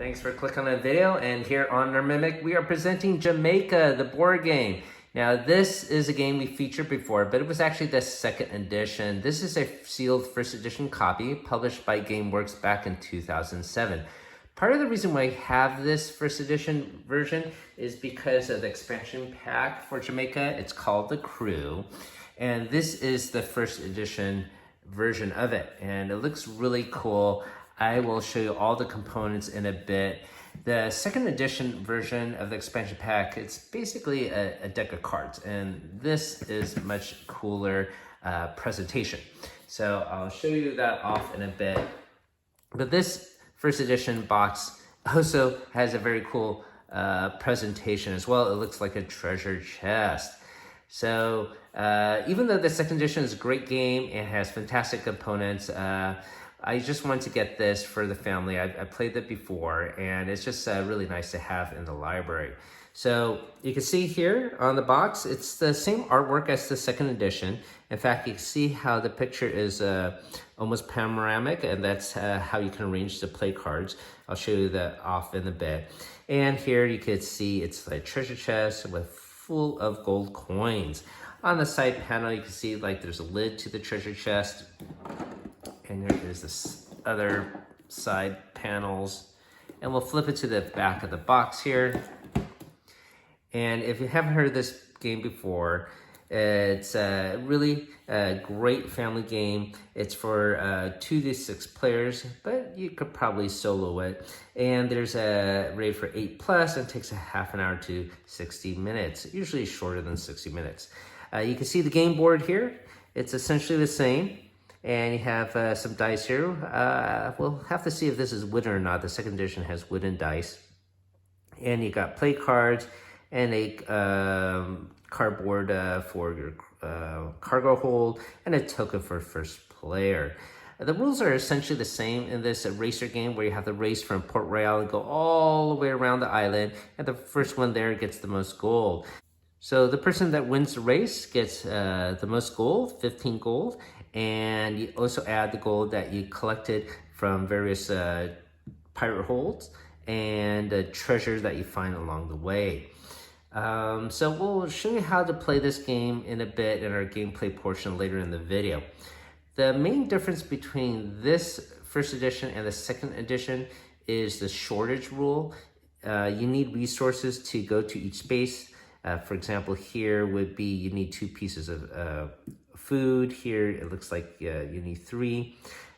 Thanks for clicking on the video, and here on our Mimic, we are presenting Jamaica, the board game. Now, this is a game we featured before, but it was actually the second edition. This is a sealed first edition copy published by Gameworks back in 2007. Part of the reason why I have this first edition version is because of the expansion pack for Jamaica. It's called The Crew, and this is the first edition version of it, and it looks really cool. I will show you all the components in a bit. The second edition version of the expansion pack, it's basically a deck of cards, and this is much cooler presentation. So I'll show you that off in a bit. But this first edition box also has a very cool presentation as well. It looks like a treasure chest. So even though the second edition is a great game and has fantastic components, I just wanted to get this for the family. I played it before, and it's just really nice to have in the library. So you can see here on the box, it's the same artwork as the second edition. In fact, you can see how the picture is almost panoramic, and that's how you can arrange the play cards. I'll show you that off in a bit. And here you can see it's a treasure chest with full of gold coins. On the side panel, you can see like there's a lid to the treasure chest. And there is this other side panels. And we'll flip it to the back of the box here. And if you haven't heard of this game before, it's a really great family game. It's for 2 to 6 players, but you could probably solo it. And there's a rated for 8+, and takes a half an hour to 60 minutes, usually shorter than 60 minutes. You can see the game board here. It's essentially the same. And you have some dice here. We'll have to see if this is wooden or not. The second edition has wooden dice. And you got play cards and a cardboard for your cargo hold, and a token for first player. The rules are essentially the same in this racer game, where you have to race from Port Royal and go all the way around the island, and the first one there gets the most gold. So the person that wins the race gets the most gold, 15 gold, and you also add the gold that you collected from various pirate holds and treasures that you find along the way. So we'll show you how to play this game in a bit in our gameplay portion later in the video. The main difference between this first edition and the second edition is the shortage rule. You need resources to go to each space. For example, here would be you need 2 pieces of food. Here it looks like you need 3.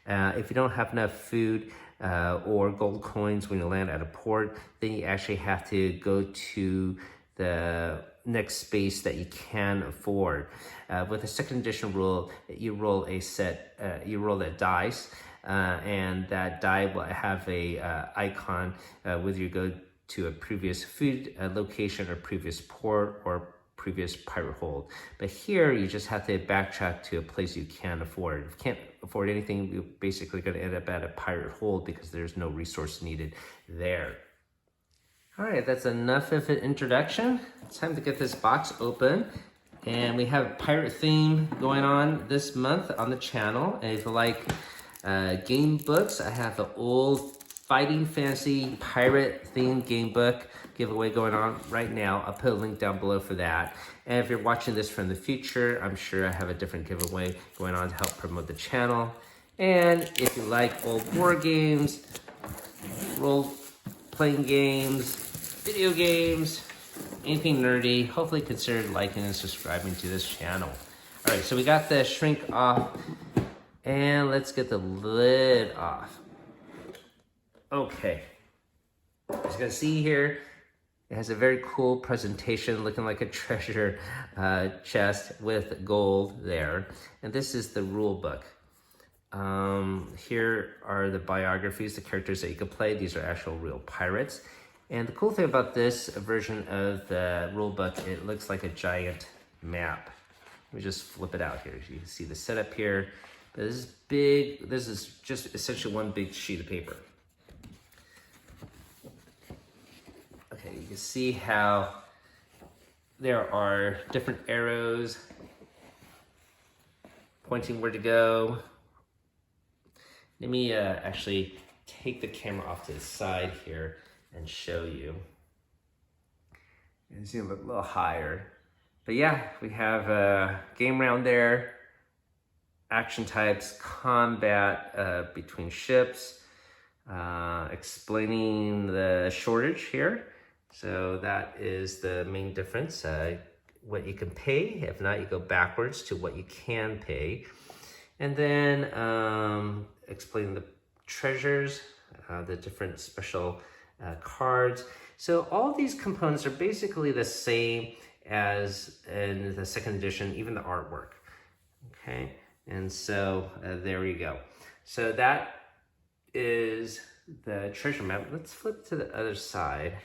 If you don't have enough food or gold coins when you land at a port, then you actually have to go to the next space that you can afford. With the second edition rule, you roll a dice, and that die will have a icon whether you go to a previous food location or previous port or previous pirate hold. But here you just have to backtrack to a place you can afford. If you can't afford anything, you're basically going to end up at a pirate hold because there's no resource needed there. All right, that's enough of an introduction. It's time to get this box open. And we have a pirate theme going on this month on the channel. And if you like game books, I have the old Fighting Fantasy pirate themed game book giveaway going on right now. I'll put a link down below for that. And if you're watching this from the future, I'm sure I have a different giveaway going on to help promote the channel. And if you like old board games, role-playing games, video games, anything nerdy, hopefully consider liking and subscribing to this channel. All right, so we got the shrink off, and let's get the lid off. Okay, as you can see here, it has a very cool presentation looking like a treasure chest with gold there. And this is the rule book. Here are the biographies, the characters that you can play. These are actual real pirates. And the cool thing about this version of the rule book, it looks like a giant map. Let me just flip it out here. You can see the setup here. This is big. This is just essentially one big sheet of paper. Okay, you can see how there are different arrows pointing where to go. Let me actually take the camera off to the side here and show you. And zoom a little higher. But yeah, we have a game round there, action types, combat between ships, explaining the shortage here. So that is the main difference. What you can pay, if not, you go backwards to what you can pay. And then explaining the treasures, the different special cards. So all these components are basically the same as in the second edition, even the artwork. Okay, and so there you go. So that is the treasure map. Let's flip to the other side.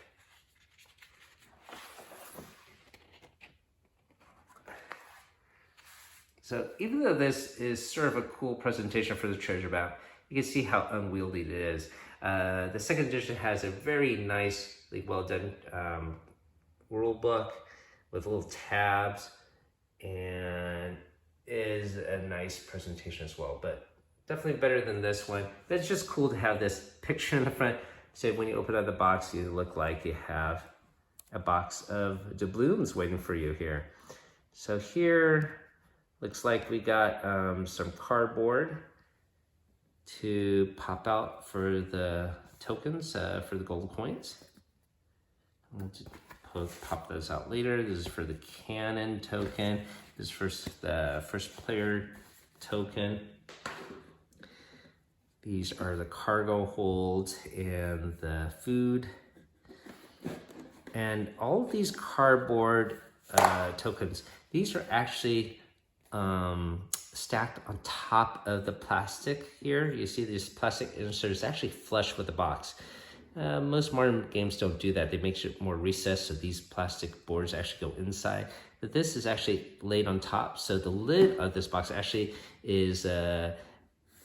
So even though this is sort of a cool presentation for the treasure map, you can see how unwieldy it is. The second edition has a very nicely well done rule book with little tabs, and is a nice presentation as well, but definitely better than this one. But it's just cool to have this picture in the front, so when you open up the box, you look like you have a box of doubloons waiting for you here. So here, looks like we got some cardboard to pop out for the tokens, for the gold coins. We'll pop those out later. This is for the cannon token. This is for the first player token. These are the cargo holds and the food. And all of these cardboard tokens, these are actually stacked on top of the plastic here. You see these plastic inserts actually flush with the box. Most modern games don't do that. They make it more recessed, so these plastic boards actually go inside. But this is actually laid on top, so the lid of this box actually is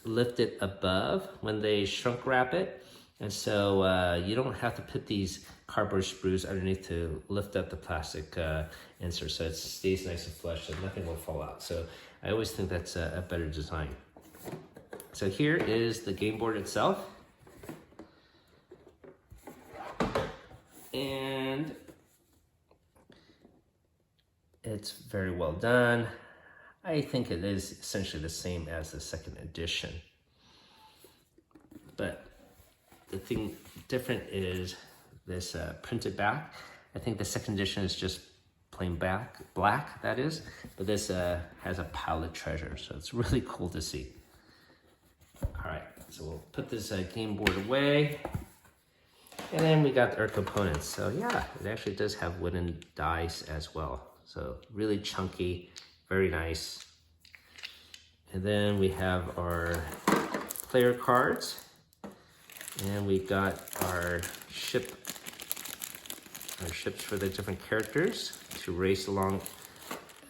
lifted above when they shrunk wrap it. And so you don't have to put these cardboard sprues underneath to lift up the plastic insert, so it stays nice and flush and nothing will fall out. So I always think that's a better design. So here is the game board itself. And it's very well done. I think it is essentially the same as the second edition. But the thing different is this printed back. I think the second edition is just plain black, that is. But this has a pile of treasure, so it's really cool to see. All right, so we'll put this game board away. And then we got our components. So yeah, it actually does have wooden dice as well. So really chunky, very nice. And then we have our player cards. And we got our ships for the different characters to race along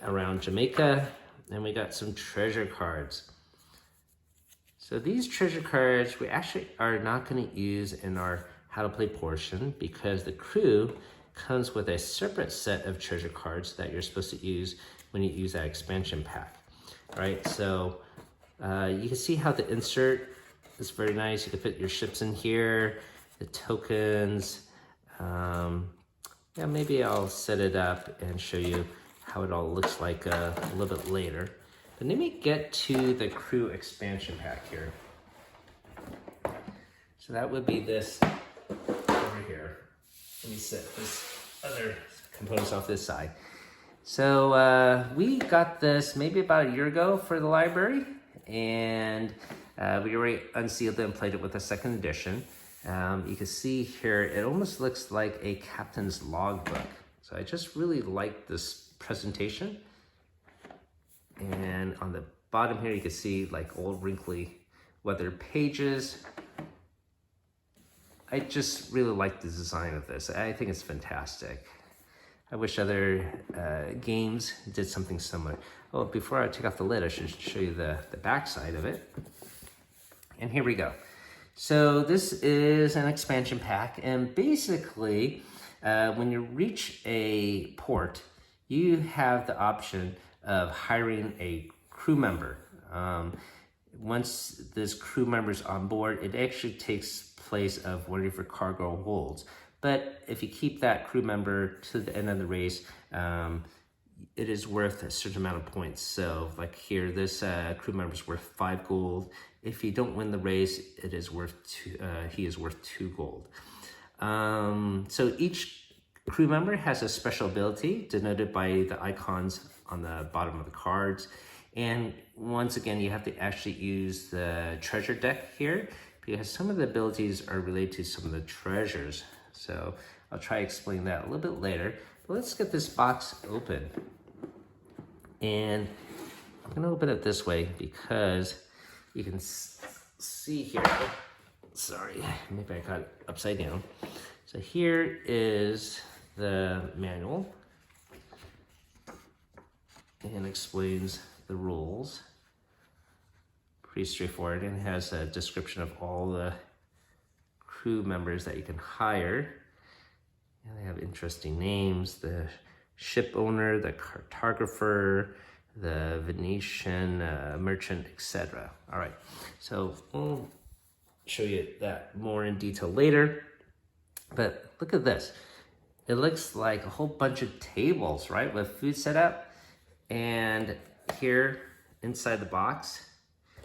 around Jamaica. And we got some treasure cards. So these treasure cards we actually are not going to use in our how to play portion, because the crew comes with a separate set of treasure cards that you're supposed to use when you use that expansion pack. All right, so you can see how the insert is very nice. You can fit your ships in here, the tokens. Yeah, maybe I'll set it up and show you how it all looks like a little bit later. But let me get to the crew expansion pack here. So that would be this over here. Let me set this other components off this side. So we got this maybe about a year ago for the library, and we already unsealed it and played it with the second edition. You can see here, it almost looks like a captain's logbook. So I just really like this presentation. And on the bottom here, you can see like old wrinkly weathered pages. I just really like the design of this. I think it's fantastic. I wish other games did something similar. Oh, before I take off the lid, I should show you the back side of it. And here we go. So this is an expansion pack, and basically, when you reach a port, you have the option of hiring a crew member. once this crew member's on board, it actually takes place of one of your cargo holds. But if you keep that crew member to the end of the race, it is worth a certain amount of points. So like here, this crew member is worth 5 gold. If you don't win the race, it is worth he is worth 2 gold. So each crew member has a special ability denoted by the icons on the bottom of the cards. And once again, you have to actually use the treasure deck here because some of the abilities are related to some of the treasures. So I'll try to explain that a little bit later. But let's get this box open. And I'm gonna open it this way because you can see here, sorry, maybe I got it upside down. So here is the manual and explains the rules. Pretty straightforward, and has a description of all the crew members that you can hire. And they have interesting names: the ship owner, the cartographer, the Venetian merchant, etc. All right, so we'll show you that more in detail later. But look at this. It looks like a whole bunch of tables, right, with food set up. And here inside the box,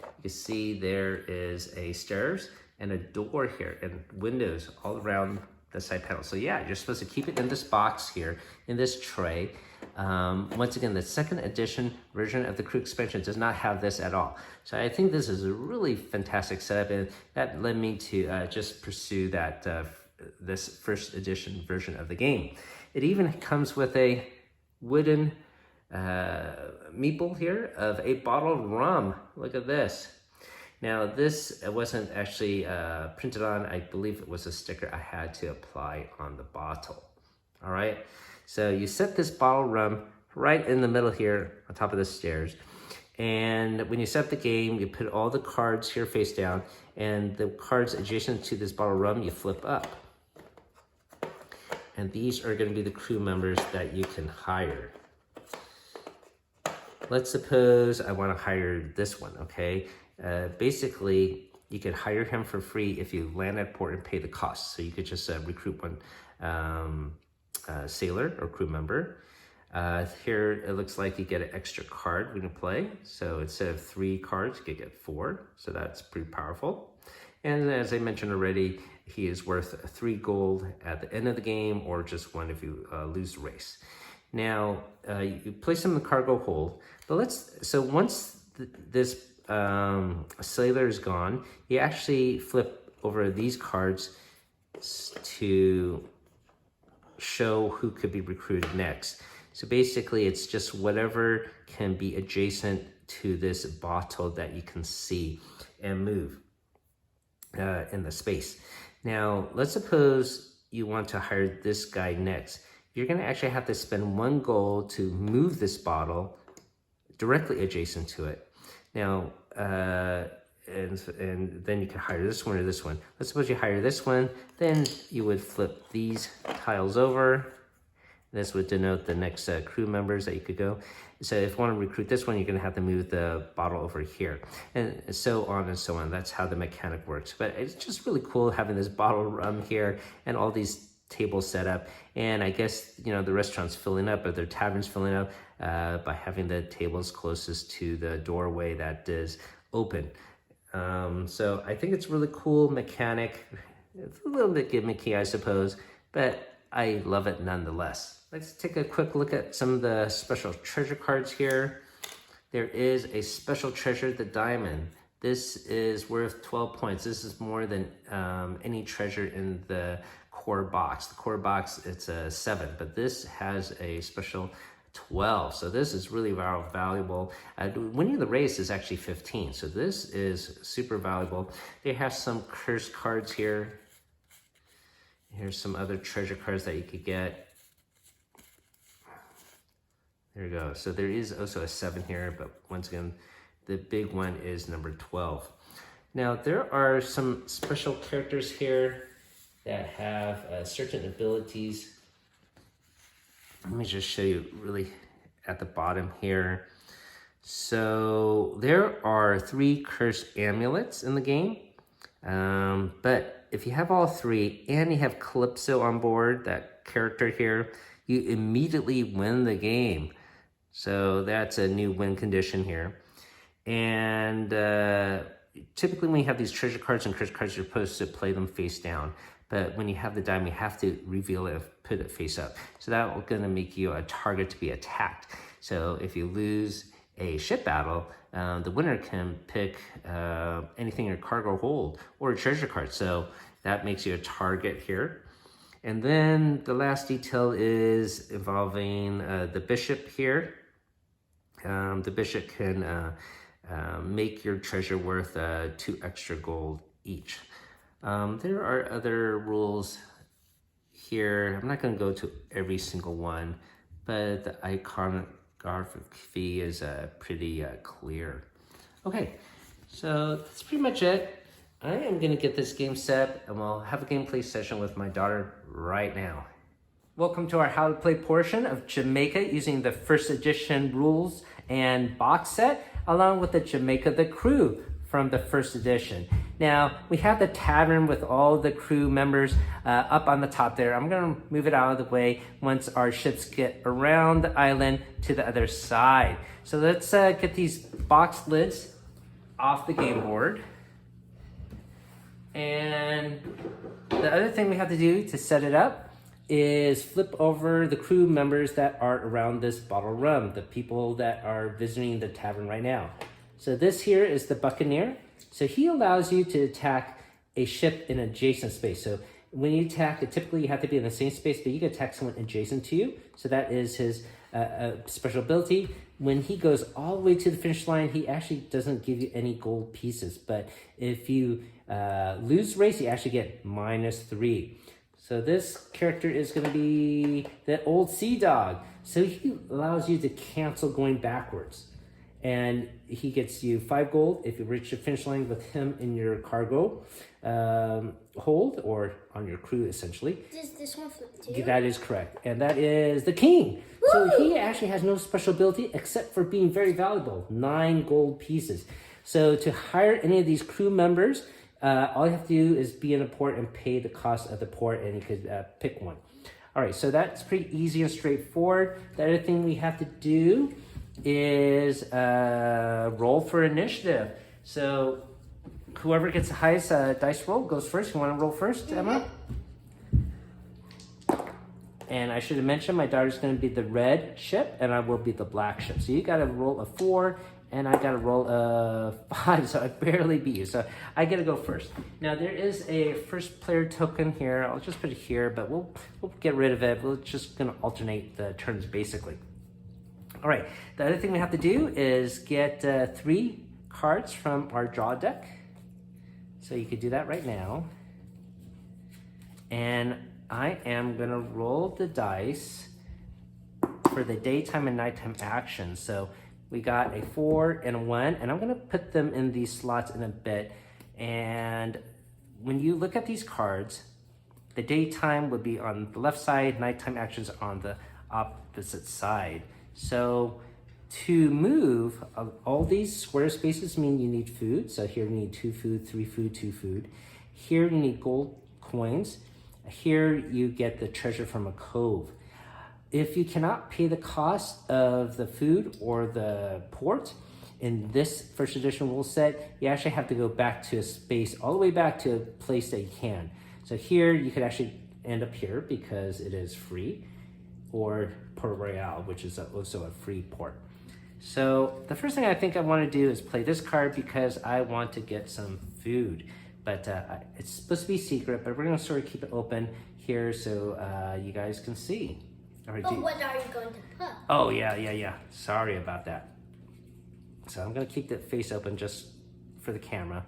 you can see there is a stairs and a door here and windows all around the side panel. So yeah, you're supposed to keep it in this box here, in this tray. Once again, the second edition version of the crew expansion does not have this at all. So I think this is a really fantastic setup, and that led me to just pursue that this first edition version of the game. It even comes with a wooden meeple here of a bottle of rum. Look at this. Now this wasn't actually printed on. I believe it was a sticker I had to apply on the bottle. All right, so you set this bottle of rum right in the middle here on top of the stairs, and when you set the game, you put all the cards here face down, and the cards adjacent to this bottle of rum you flip up, and these are going to be the crew members that you can hire. Let's suppose I want to hire this one, okay? Basically, you could hire him for free if you land at port and pay the cost. So you could just recruit one sailor or crew member. Here, it looks like you get an extra card when you play. So instead of 3 cards, you could get 4. So that's pretty powerful. And as I mentioned already, he is worth 3 gold at the end of the game, or just 1 if you lose the race. Now, you place him in the cargo hold, but so once this sailor is gone, you actually flip over these cards to show who could be recruited next. So basically, it's just whatever can be adjacent to this bottle that you can see and move in the space. Now, let's suppose you want to hire this guy next. You're going to actually have to spend 1 gold to move this bottle directly adjacent to it. Now, and then you can hire this one or this one. Let's suppose you hire this one, then you would flip these tiles over. This would denote the next crew members that you could go. So if you want to recruit this one, you're going to have to move the bottle over here, and so on and so on. That's how the mechanic works. But it's just really cool having this bottle of rum here and all these tables set up. And I guess, you know, the restaurant's filling up, or their tavern's filling up by having the tables closest to the doorway that is open. So I think it's really cool mechanic. It's a little bit gimmicky, I suppose, but I love it nonetheless. Let's take a quick look at some of the special treasure cards here. There is a special treasure, the diamond. This is worth 12 points. This is more than any treasure in the core box. The core box, it's a 7, but this has a special 12. So this is really valuable. Winning the race is actually 15. So this is super valuable. They have some curse cards here. Here's some other treasure cards that you could get. There you go. So there is also a 7 here, but once again, the big one is number 12. Now, there are some special characters here that have certain abilities. Let me just show you really at the bottom here. So there are 3 cursed amulets in the game. But if you have all 3 and you have Calypso on board, that character here, you immediately win the game. So that's a new win condition here. And typically when you have these treasure cards and cursed cards, you're supposed to play them face down. But when you have the diamond, you have to reveal it, put it face up. So that's going to make you a target to be attacked. So if you lose a ship battle, the winner can pick anything in your cargo hold or a treasure card. So that makes you a target here. And then the last detail is involving the bishop here. The bishop can make your treasure worth 2 extra gold each. There are other rules here. I'm not going to go to every single one, but the iconography is pretty clear. Okay, so that's pretty much it. I am going to get this game set and we'll have a gameplay session with my daughter right now. Welcome to our how to play portion of Jamaica using the first edition rules and box set along with the Jamaica the Crew from the first edition. Now we have the tavern with all the crew members up on the top there. I'm going to move it out of the way once our ships get around the island to the other side. So let's get these box lids off the game board. And the other thing we have to do to set it up is flip over the crew members that are around this bottle of rum, the people that are visiting the tavern right now. So this here is the Buccaneer. So he allows you to attack a ship in adjacent space. So when you attack, typically you have to be in the same space, but you can attack someone adjacent to you. So that is his special ability. When he goes all the way to the finish line, he actually doesn't give you any gold pieces. But if you lose the race, you actually get -3. So this character is going to be the old sea dog. So he allows you to cancel going backwards. And he gets you 5 gold if you reach the finish line with him in your cargo hold or on your crew, essentially. Does this one flip too? That is correct. And that is the king. Woo! So he actually has no special ability except for being very valuable, 9 gold pieces. So to hire any of these crew members, all you have to do is be in a port and pay the cost of the port, and you could pick one. All right, so that's pretty easy and straightforward. The other thing we have to do is roll for initiative. So whoever gets the highest dice roll goes first. You want to roll first, Emma? And I should have mentioned my daughter's going to be the red ship and I will be the black ship. So you got to roll a 4 and I got to roll a 5, so I barely beat you. So I get to go first. Now there is a first player token here. I'll just put it here, but we'll get rid of it. We're just going to alternate the turns basically. All right, the other thing we have to do is get 3 cards from our draw deck. So you could do that right now. And I am gonna roll the dice for the daytime and nighttime actions. So we got a 4 and a 1, and I'm gonna put them in these slots in a bit. And when you look at these cards, the daytime would be on the left side, nighttime actions on the opposite side. So to move, all these square spaces mean you need food. So here you need 2 food, 3 food, 2 food. Here you need gold coins. Here you get the treasure from a cove. If you cannot pay the cost of the food or the port in this first edition rule set, you actually have to go back to a space, all the way back to a place that you can. So here you could actually end up here because it is free, or Port Royale, which is also a free port. So the first thing I think I want to do is play this card because I want to get some food. But it's supposed to be secret, but we're going to sort of keep it open here so you guys can see. All right, but what are you going to put? Oh, yeah. Sorry about that. So I'm going to keep the face open just for the camera.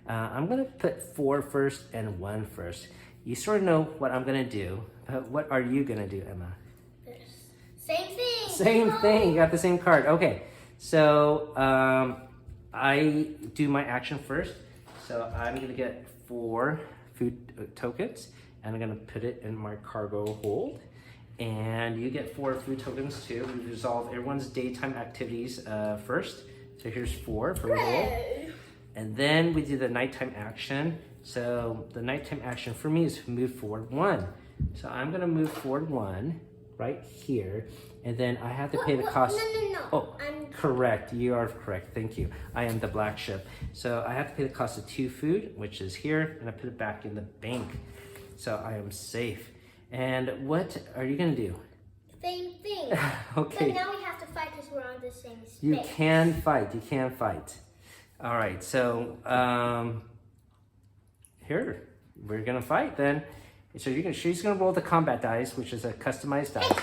I'm going to put 4 first and 1 first. You sort of know what I'm going to do, but what are you going to do, Emma? Same thing. Same thing. You got the same card. Okay. So I do my action first. So I'm going to get 4 food tokens and I'm going to put it in my cargo hold. And you get 4 food tokens too. We resolve everyone's daytime activities first. So here's 4 for roll. And then we do the nighttime action. So the nighttime action for me is move forward 1. So I'm gonna move forward 1 right here. And then I have to pay the cost. No. Oh, correct. You are correct. Thank you. I am the black ship. So I have to pay the cost of 2 food, which is here, and I put it back in the bank. So I am safe. And what are you gonna do? Same thing. Okay. But now we have to fight because we're on the same space. You can fight. You can fight. All right. So here we're gonna fight then. So she's gonna roll the combat dice, which is a customized dice,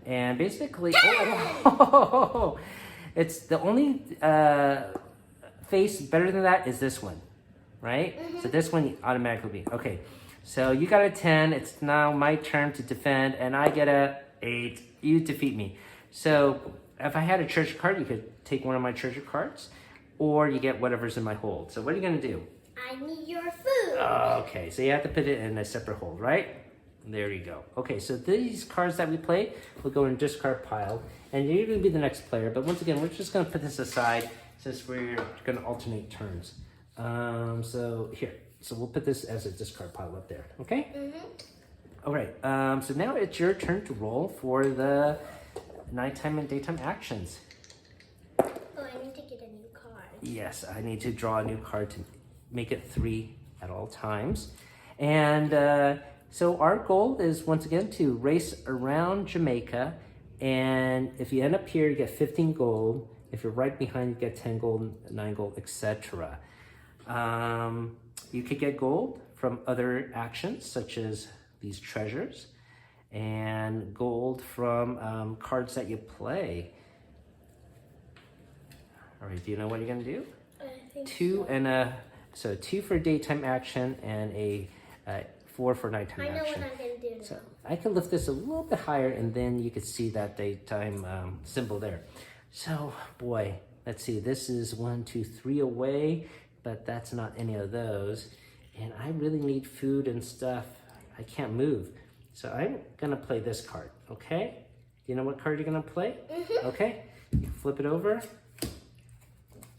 and basically, it's the only face better than that is this one, right? So this one automatically be okay. So you got a 10. It's now my turn to defend, and I get a 8. You defeat me. So if I had a treasure card, you could take one of my treasure cards, or you get whatever's in my hold. So what are you gonna do? I need your food. Okay, so you have to put it in a separate hold, right? There you go. Okay, so these cards that we play will go in discard pile, and you're gonna be the next player. But once again, we're just gonna put this aside since we're gonna alternate turns. So here. So we'll put this as a discard pile up there, okay? All right, so now it's your turn to roll for the nighttime and daytime actions. Oh, I need to get a new card. Yes, I need to draw a new card to make it 3 at all times. And so our goal is, once again, to race around Jamaica. And if you end up here, you get 15 gold. If you're right behind, you get 10 gold, 9 gold, etc. You could get gold from other actions, such as these treasures, and gold from cards that you play. All right, do you know what you're gonna do? I think 2 and so 2 for daytime action and a 4 for nighttime I know action. what I'm going to do now. So I can lift this a little bit higher, and then you can see that daytime symbol there. So boy, let's see, this is 1, 2, 3 away, but that's not any of those. And I really need food and stuff. I can't move. So I'm gonna play this card, okay? Do you know what card you're gonna play? Okay, you flip it over.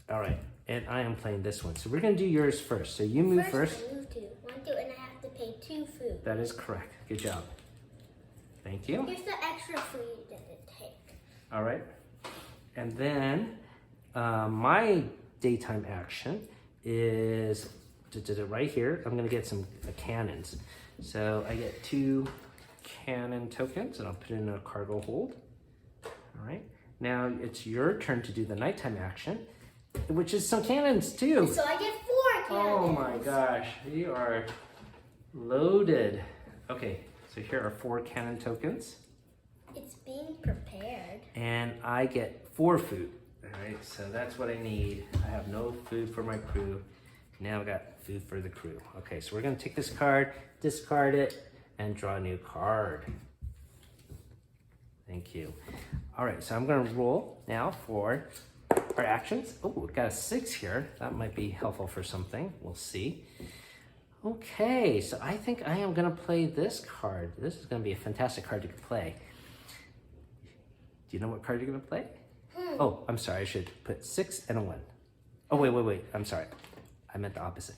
All right, and I am playing this one. So we're gonna do yours first. So you move first. I move 2. 1, 2, and I have to pay 2 food. That is correct. Good job. Thank you. Here's the extra food you didn't take. All right. And then my daytime action is right here. I'm going to get some cannons. So I get 2 cannon tokens, and I'll put it in a cargo hold. All right. Now it's your turn to do the nighttime action, which is some cannons too. So I get 4 cannons. Oh my gosh, you are loaded. Okay, so here are 4 cannon tokens. It's being prepared. And I get 4 food. All right, so that's what I need. I have no food for my crew. Now I got food for the crew. Okay, so we're gonna take this card, discard it, and draw a new card. Thank you. All right, so I'm gonna roll now for our actions. Oh, we've got a 6 here. That might be helpful for something. We'll see. Okay, so I think I am gonna play this card. This is gonna be a fantastic card to play. Do you know what card you're gonna play? Oh, I'm sorry, I should put 6 and a 1. Oh, wait, I'm sorry. I meant the opposite.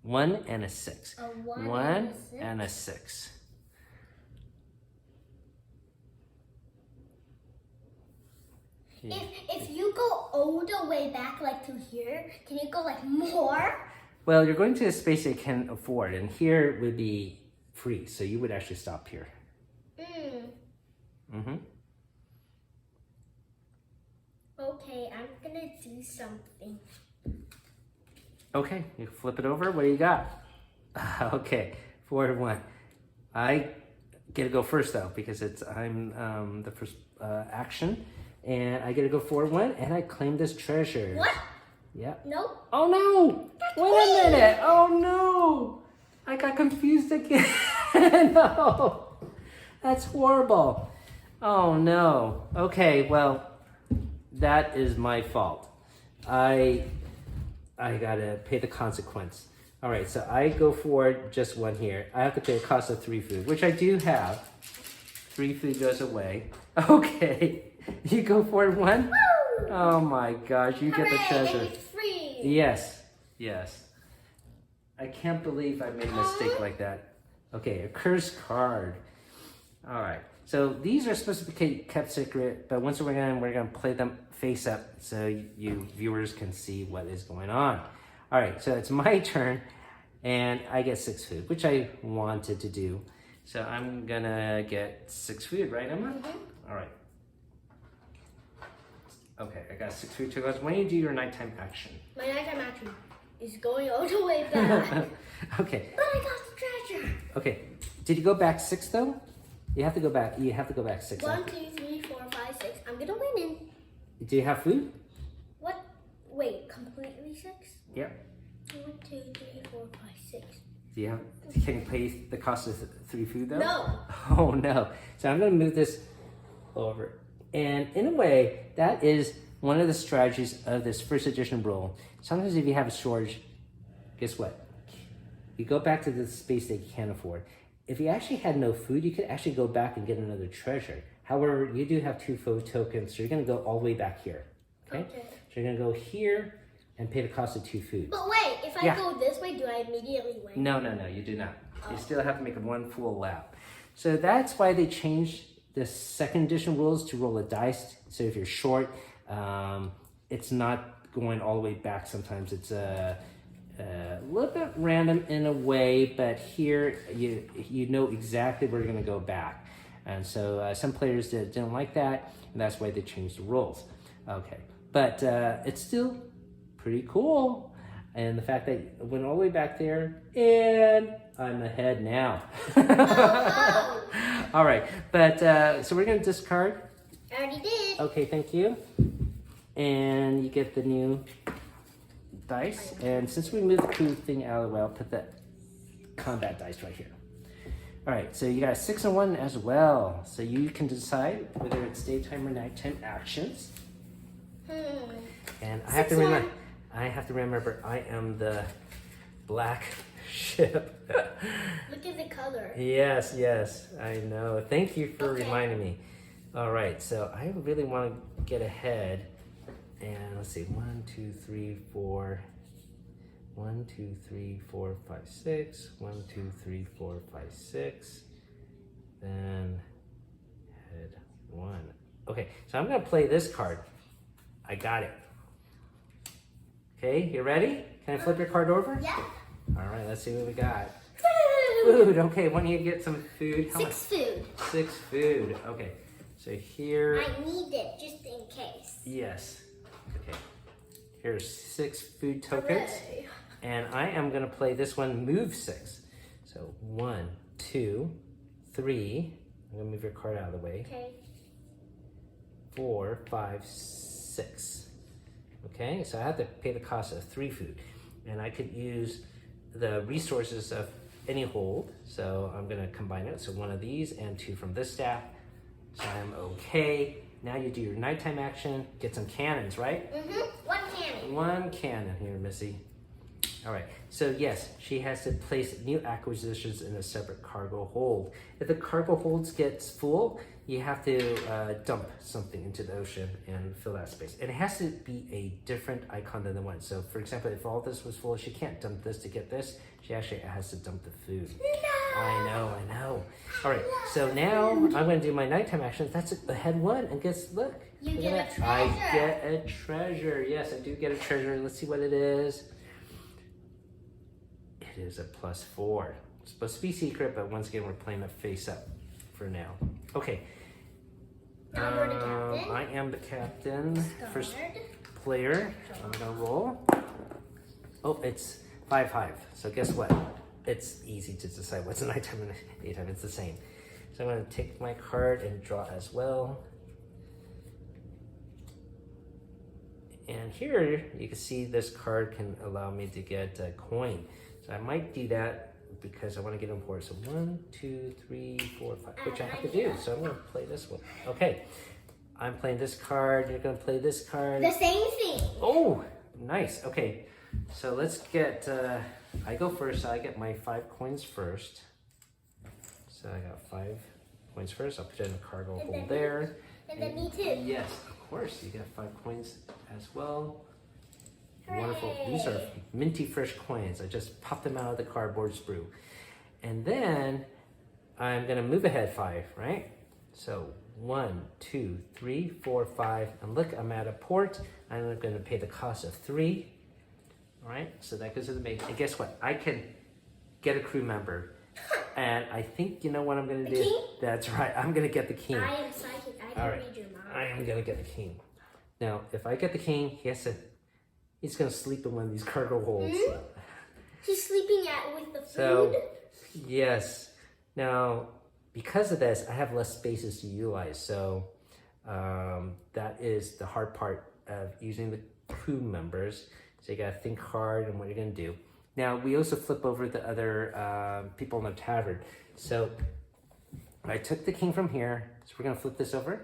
1 and a 6. A 1 1 and a 6? and a 6. If you go all the way back like to here, can you go like more? Well, you're going to a space you can afford, and here would be free, so you would actually stop here. Okay, I'm gonna do something. Okay, you flip it over. What do you got? Okay, 4 to 1. I get to go first though, because I'm the first action, and I get to go 4-1, and I claim this treasure. What? Yep. Nope. Oh no! Wait a minute! Oh no! I got confused again. No, that's horrible. Oh no. Okay, well, that is my fault. I gotta pay the consequence. All right, so I go for just 1 here. I have to pay a cost of 3 food, which I do have. 3 food goes away. Okay, you go for one? Woo! Oh my gosh, you get the treasure. And it's free. Yes, yes. I can't believe I made a mistake like that. Okay, a cursed card. All right, so these are supposed to be kept secret, but once we're gonna play them face up so you viewers can see what is going on. All right, so it's my turn, and I get 6 food, which I wanted to do. So I'm gonna get 6 food, right, Emma? Mm-hmm. All right. Okay, I got 6 food to go. When you do your nighttime action. My nighttime action is going all the way back. Okay. But I got the treasure. Okay. Did you go back 6 though? You have to go back. You have to go back 6. 1, 2, 3, 4, 5, 6. I'm gonna win in. Do you have food? What? Wait, completely 6? Yep. 1, 2, 3, 4, 5, 6. Do you have? Can you pay the cost of 3 food though? No. Oh no. So I'm gonna move this over, and in a way, that is one of the strategies of this first edition roll. Sometimes if you have a shortage, guess what? You go back to the space that you can't afford. If you actually had no food, you could actually go back and get another treasure. However, you do have 2 food tokens, so you're gonna go all the way back here. Okay? So you're gonna go here and pay the cost of 2 food. But wait, if I go this way, do I immediately win? No, you do not. You still have to make 1 full lap. So that's why they changed the second edition rules to roll a dice. So if you're short, it's not going all the way back. Sometimes it's a little bit random in a way, but here you know exactly where you're going to go back. And so some players didn't like that, and that's why they changed the rules. Okay, but it's still pretty cool. And the fact that I went all the way back there, and I'm ahead now. All right, but so we're going to discard. I already did. Okay, thank you. And you get the new dice. And since we moved the crew thing out of the way, I'll put the combat dice right here. All right, so you got a 6 and 1 as well. So you can decide whether it's daytime or nighttime actions. And I have to remember. I have to remember I am the black ship. Look at the color. Yes, I know. Thank you for reminding me. All right, so I really want to get ahead. And let's see, 1, 2, 3, 4. 1, 2, 3, 4, 5, 6. 1, 2, 3, 4, 5, 6. Then head 1. Okay, so I'm going to play this card. I got it. Okay, you ready? Can I flip your card over? Yeah. All right, let's see what we got. Food. Food. Okay, why don't you get some food? How 6 much? food. 6 food. Okay, so here. I need it just in case. Yes. Okay. Here's 6 food tokens, Hooray. and I am gonna play this one. Move 6. So 1, 2, 3. I'm gonna move your card out of the way. Okay. 4, 5, 6. Okay, so I have to pay the cost of 3 food, and I could use the resources of any hold. So I'm gonna combine it. So 1 of these and 2 from this staff. So I'm okay. Now you do your nighttime action. Get some cannons, right? 1 cannon. 1 cannon here, Missy. All right, so yes, she has to place new acquisitions in a separate cargo hold. If the cargo holds gets full, you have to dump something into the ocean and fill that space. And it has to be a different icon than the one. So for example, if all this was full, she can't dump this to get this. She actually has to dump the food. No. I know. All right, so now I'm gonna do my nighttime action. That's a head 1, and guess, look. You look get at a that. I treasure. get a treasure. Yes, I do get a treasure. Let's see what it is. It is a +4. It's supposed to be secret, but once again, we're playing it face up for now. Okay. Now you're the captain. I am the captain. Start. First player. I'm gonna roll. Oh, it's 5-5. So guess what? It's easy to decide what's nighttime and daytime. It's the same. So I'm gonna take my card and draw as well. And here you can see this card can allow me to get a coin. So I might do that because I want to get important. So 1, 2, 3, 4, 5, which I have to do. So I'm going to play this one. Okay, I'm playing this card. You're going to play this card. The same thing. Oh, nice. Okay, so let's get, I go first. So I get my 5 coins first. So I got 5 coins first. I'll put it in the cargo And hole then there. And then me too. Yes, of course. You get 5 coins as well. Wonderful. These are minty fresh coins. I just popped them out of the cardboard sprue. And then I'm gonna move ahead 5, right? So 1, 2, 3, 4, 5. And look, I'm at a port. I'm gonna pay the cost of 3. All right, so that goes to the mate. And guess what? I can get a crew member. And I think you know what I'm gonna do? King? That's right, I'm gonna get the king. I am psychic. I can read your mind. I am gonna get the king. Now, if I get the king, he's gonna sleep in one of these cargo holes. Hmm? He's sleeping with the food? So, yes. Now, because of this, I have less spaces to utilize. So, that is the hard part of using the crew members. So you gotta think hard on what you're gonna do. Now, we also flip over the other people in the tavern. So, I took the king from here. So we're gonna flip this over.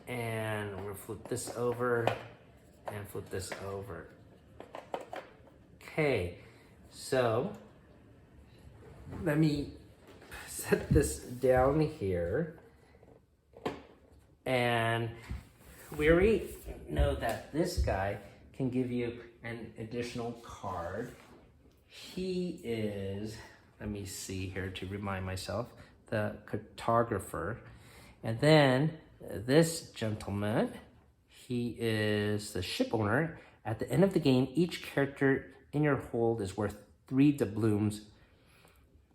And we're gonna flip this over and flip this over. Okay, so let me set this down here. And we already know that this guy can give you an additional card. He is, let me see here to remind myself, the cartographer. And then this gentleman, he is the ship owner. At the end of the game, each character in your hold is worth 3 doubloons.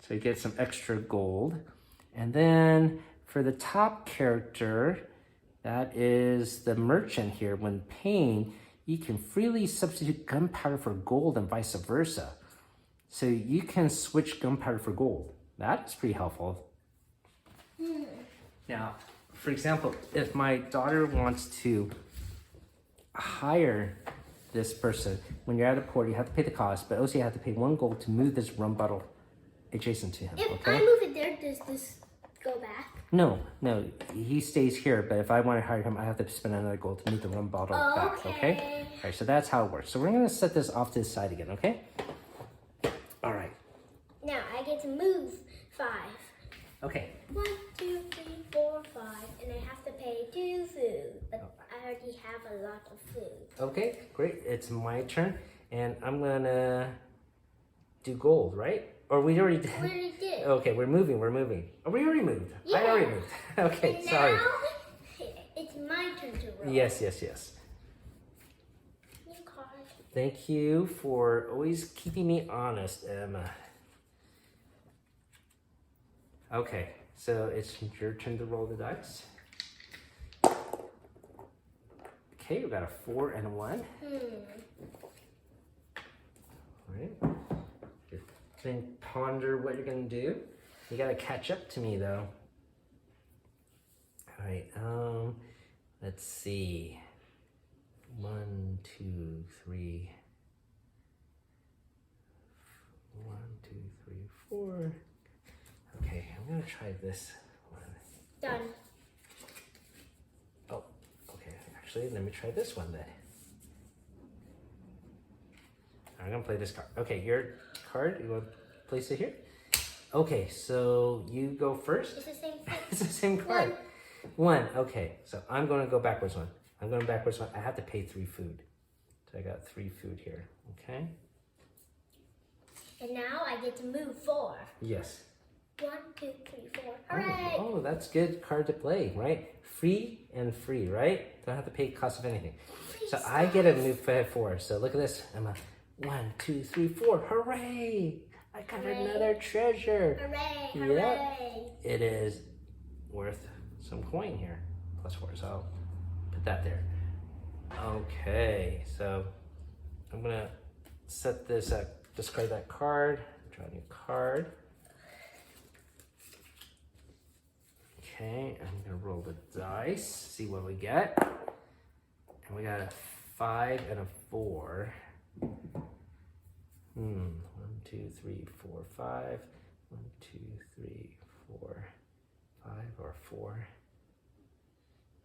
So you get some extra gold. And then for the top character, that is the merchant here. When paying, you can freely substitute gunpowder for gold and vice versa. So you can switch gunpowder for gold. That's pretty helpful. Now, for example, if my daughter wants to hire this person, when you're at a port, you have to pay the cost, but also you have to pay 1 gold to move this rum bottle adjacent to him. If okay? I move it there, does this go back? No, he stays here, but if I want to hire him, I have to spend another gold to move the rum bottle back, okay? All right, so that's how it works. So we're gonna set this off to the side again, okay? All right. Now I get to move 5. Okay. 1, 2, 3, 4, 5, and I have to pay 2 food, but I already have a lot of food. Okay, great. It's my turn, and I'm gonna do gold, right? Or we already did. We already did. Okay, we're moving. Oh, we already moved. Yeah. I already moved. Okay, And sorry. now it's my turn to roll. Yes. New card. Thank you for always keeping me honest, Emma. Okay, so it's your turn to roll the dice. Okay, we got a 4 and a 1. All right. Then ponder what you're gonna do. You gotta catch up to me though. All right. Let's see. 1, 2, 3. 1, 2, 3, 4. Okay, I'm gonna try this one. Done. Oh, okay. Actually, let me try this one then. I'm gonna play this card. Okay, your card, you wanna place it here? Okay, so you go first. It's the same thing. It's the same card. 1, okay. So I'm gonna go backwards 1. I'm going backwards 1. I have to pay 3 food. So I got 3 food here, okay? And now I get to move 4. Yes. 1, 2, 3, 4. Hooray! Oh, that's good card to play, right? Free and free, right? Don't have to pay cost of anything. So I get a move 4. So look at this. I'm a 1, 2, 3, 4. Hooray! I got another treasure. Hooray! Yep. Hooray! It is worth some coin here. +4. So I'll put that there. Okay. So I'm gonna set this up. Discard that card. Draw a new card. Okay, I'm gonna roll the dice, see what we get. And we got a 5 and a 4. 1, 2, 3, 4, 5. 1, 2, 3, 4, 5 or 4.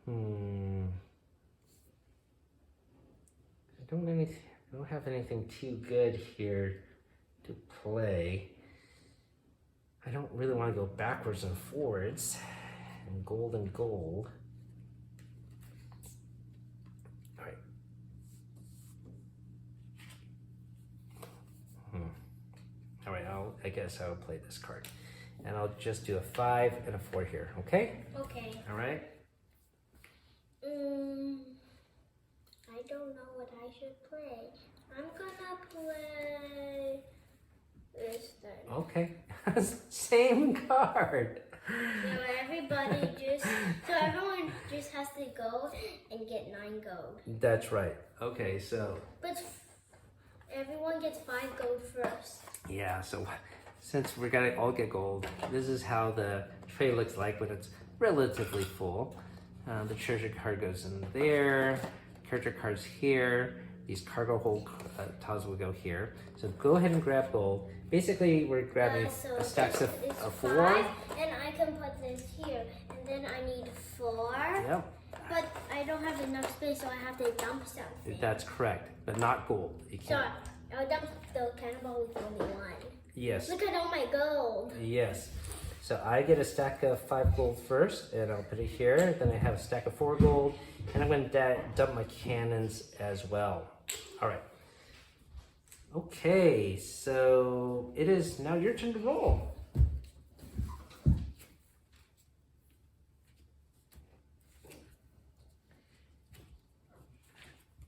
I don't have anything too good here to play. I don't really want to go backwards and forwards. And gold and gold. All right. All right, I guess I'll play this card. And I'll just do a 5 and a 4 here, okay? Okay. All right. I don't know what I should play. I'm gonna play this thing. Okay. Same card. So everyone just has to go and get 9 gold. That's right. Okay, so. But everyone gets 5 gold first. Yeah, so since we're gonna all get gold, this is how the tray looks like when it's relatively full. The treasure card goes in there, character cards here, these cargo hold tiles will go here. So go ahead and grab gold. Basically, we're grabbing a stack of 4. 5, and I can put this here, and then I need 4. Yep. But I don't have enough space, so I have to dump something. That's correct, but not gold. You can't. Sorry, I'll dump the cannonball with only 1. Yes. Look at all my gold. Yes. So I get a stack of 5 gold first, and I'll put it here. Then I have a stack of 4 gold, and I'm going to dump my cannons as well. All right. Okay, so it is now your turn to roll.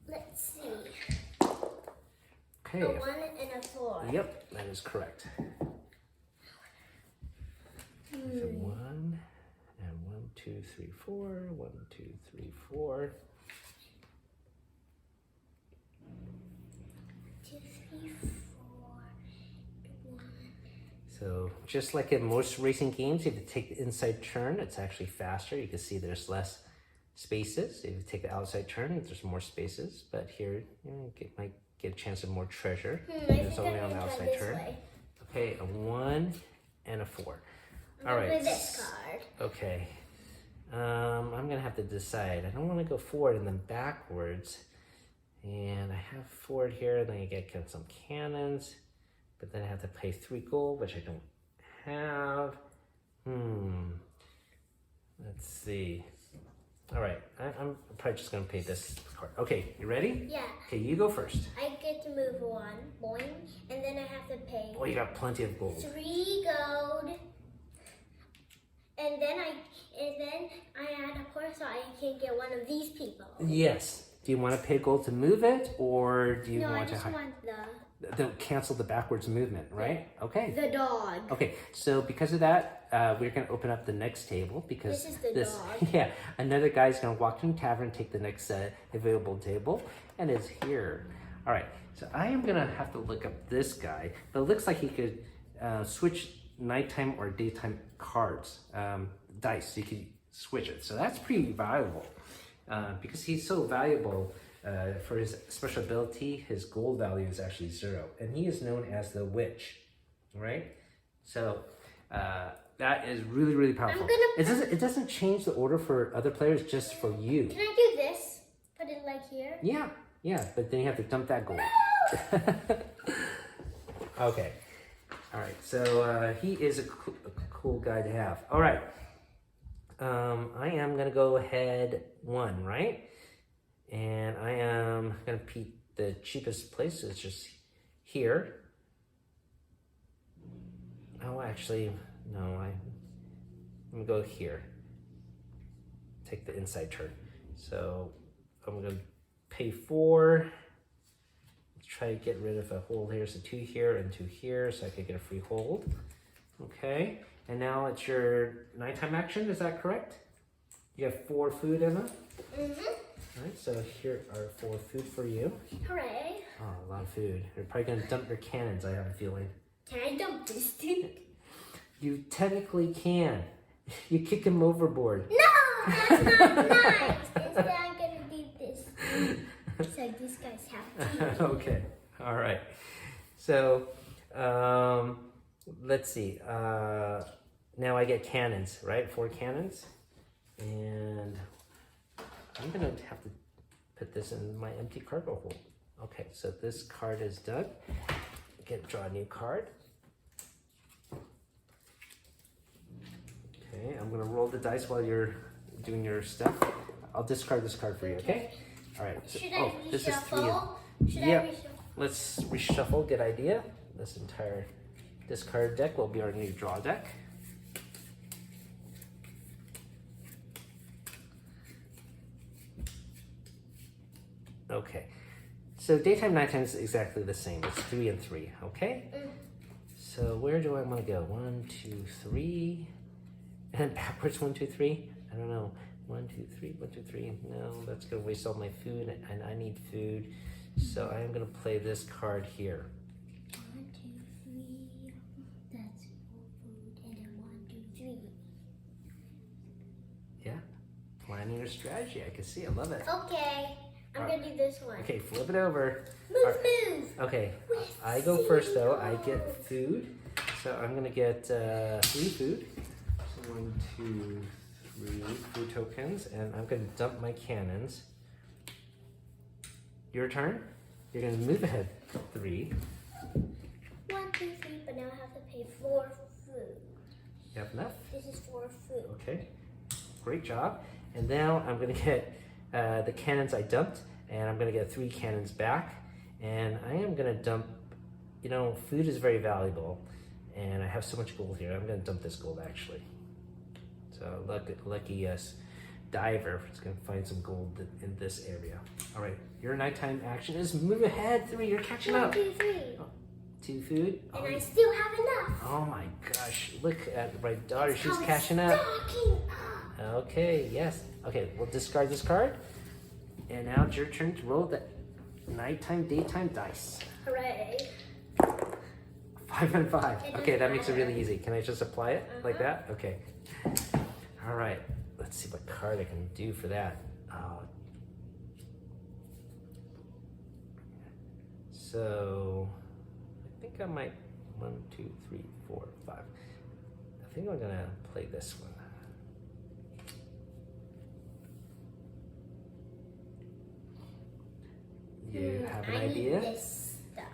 Let's see. Okay. A 1 and a 4. Yep, that is correct. So 1 and 1, 2, 3, 4. 1, 2, 3, 4. 2, 3, 4. 1. So just like in most racing games, you have to take the inside turn. It's actually faster. You can see there's less spaces. If you take the outside turn, there's more spaces. But here, you might get a chance of more treasure. It's only on the outside turn. Okay, a 1 and a 4. All right. With this card. Okay. I'm gonna have to decide. I don't want to go forward and then backwards. And I have forward here, and then you get some cannons. But then I have to pay 3 gold, which I don't have. Let's see. All right, I'm probably just gonna pay this card. Okay, you ready? Yeah. Okay, you go first. I get to move 1, boing, and then I have to pay Oh, you got plenty of gold. 3 gold. And then I add a course so I can get one of these people. Yes. Do you want to pay gold to move it, or do you No, I want just to want they'll cancel the backwards movement, right? Okay. the dog. Okay, so because of that, we're going to open up the next table because This is the dog. Yeah, another guy's going to walk to the tavern, take the next available table, and it's here. All right, so I am going to have to look up this guy, but it looks like he could switch nighttime or daytime cards, dice. So you could switch it. So that's pretty valuable because he's so valuable. For his special ability, his gold value is actually 0, and he is known as the Witch, right? So that is really, really powerful. It doesn't change the order for other players, just for you. Can I do this? Put it like here? Yeah, but then you have to dump that gold. Okay, all right. So he is a cool guy to have. All right, I am gonna go ahead 1, right? And I am gonna pick the cheapest place. It's just here. Oh, actually, no. I'm gonna go here. Take the inside turn. So I'm gonna pay 4. Let's try to get rid of a hold here. So 2 here and 2 here, so I could get a free hold. Okay. And now it's your nighttime action. Is that correct? You have 4 food, Emma. All right, so here are 4 food for you. Hooray. Oh, a lot of food. You're probably gonna dump your cannons, I have a feeling. Can I dump this thing? You technically can. You kick him overboard. No, that's not nice. Instead, I'm gonna do this. So these guys have to. Okay, all right. So, let's see. Now I get cannons, right? 4 cannons. And I'm gonna have to put this in my empty cargo hold. Okay, so this card is done. Draw a new card. roll the dice while you're doing your stuff. I'll discard this card for you, okay? All right. So, Should I reshuffle? This is 3. Should I Yep. reshuffle? Let's reshuffle. Good idea. This entire discard deck will be our new draw deck. Okay. So daytime, nighttime is exactly the same. It's 3 and 3, okay? So where do I want to go? 1, 2, 3. And backwards 1, 2, 3. I don't know. 1, 2, 3, 1, 2, 3. No, that's gonna waste all my food, and I need food. So I am gonna play this card here. 1, 2, 3. That's 4 food, and then 1, 2, 3. Yeah, planning your strategy. I can see. I love it. Okay, I'm gonna do this one. Okay, flip it over. Move, move. Okay, I go first though. I get food, so I'm gonna get 3 food. So 1, 2, 3 food tokens, and I'm gonna dump my cannons. Your turn. You're gonna move ahead 3. 1, 2, 3, but now I have to pay 4 food. You have enough? This is 4 food. Okay, great job. And now I'm gonna get the cannons I dumped, and I'm gonna get 3 cannons back. And I am gonna dump, you know, food is very valuable, and I have so much gold here. I'm gonna dump this gold actually. So lucky diver is gonna find some gold in this area. All right, your nighttime action is move ahead 3. You're catching 1, up. 2, 3. 2 food. And I still have enough. Oh my gosh! Look at my daughter. It's She's called catching up. stocking up. Okay. Yes. Okay. We'll discard this card, and now it's your turn to roll the nighttime, daytime dice. Hooray. 5 and 5. It Okay, that doesn't makes it matter. really easy. Can I just apply it like that? Okay. All right. Let's see what card I can do for that. So I think I might 1, 2, 3, 4, 5. I think I'm gonna play this one. You have an idea? I need this stuff.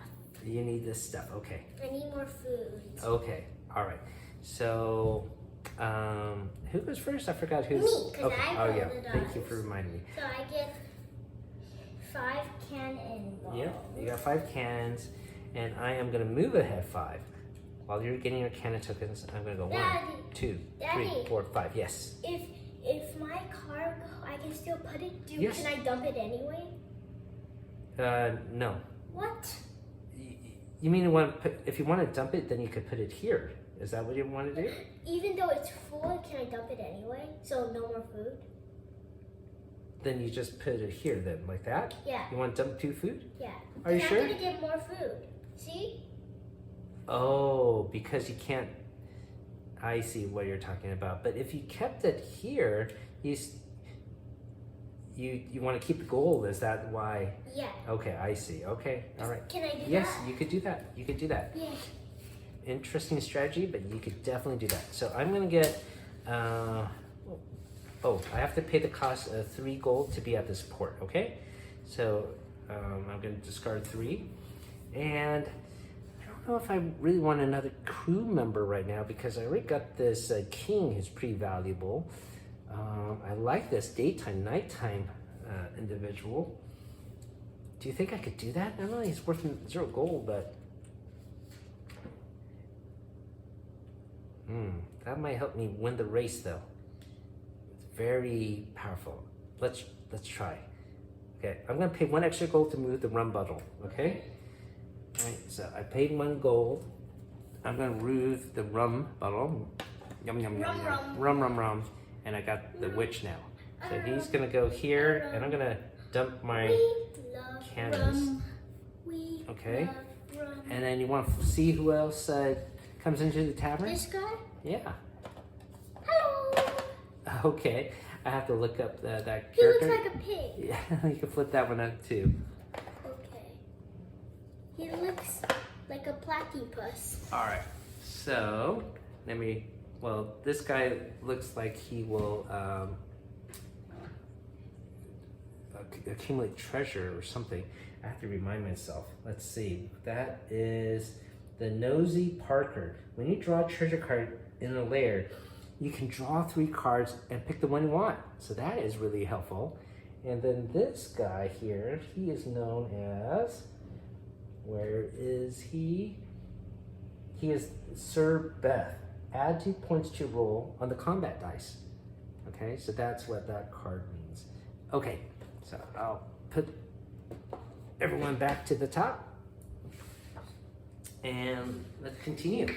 You need this stuff. Okay. I need more food. Okay. All right. So, who goes first? I forgot who's. Me, 'cause okay. I Oh rolled yeah. the Thank you dice. for reminding me. So I get 5 cannons. Yeah. You got 5 cans, and I am gonna move ahead 5. While you're getting your cannon tokens, I'm gonna go Daddy. 1, 2, 3, Daddy. 4, 5. Yes. If my car, I can still put it. Yes. Can I dump it anyway? No. What? You mean if you want to dump it, then you could put it here. Is that what you want to do? Even though it's full, can I dump it anyway? So no more food? Then you just put it here then, like that? Yeah. You want to dump 2 food? Yeah. Are you Then sure? I'm gonna get more food. See? Oh, because you can't. I see what you're talking about. But if you kept it here, you want to keep the gold. Is that why? Yeah. Okay, I see. Okay, all right. Can I do Yes, that? you could do that. You could do that. Yeah. Interesting strategy, but you could definitely do that. So I'm gonna get. Oh, I have to pay the cost of 3 gold to be at this port. Okay, so I'm gonna discard 3, and I don't know if I really want another crew member right now because I already got this king who's pretty valuable. I like this daytime, nighttime individual. Do you think I could do that? I don't know, he's worth 0 gold, but that might help me win the race though. It's very powerful. Let's try. Okay, I'm gonna pay 1 extra gold to move the rum bottle, okay? All right, so I paid 1 gold. I'm gonna move the rum bottle. Yum, yum, yum, Rum, yum. Rum, rum, rum. And I got the witch now. So he's gonna go here, and I'm gonna dump my We love cannons. rum. We Okay. love rum. And then you want to see who else comes into the tavern? This guy? Yeah. Hello. Okay. I have to look up that He looks character. like a pig. Yeah, you can flip that one up too. Okay. He looks like a platypus. All right. So let me. Well, this guy looks like he will accumulate treasure or something. I have to remind myself. Let's see. That is the Nosy Parker. When you draw a treasure card in a lair, you can draw 3 cards and pick the one you want. So that is really helpful. And then this guy here, he is known as, where is he? He is Sir Beth. Add 2 points to your roll on the combat dice. Okay, so that's what that card means. Okay, so I'll put everyone back to the top. And let's continue.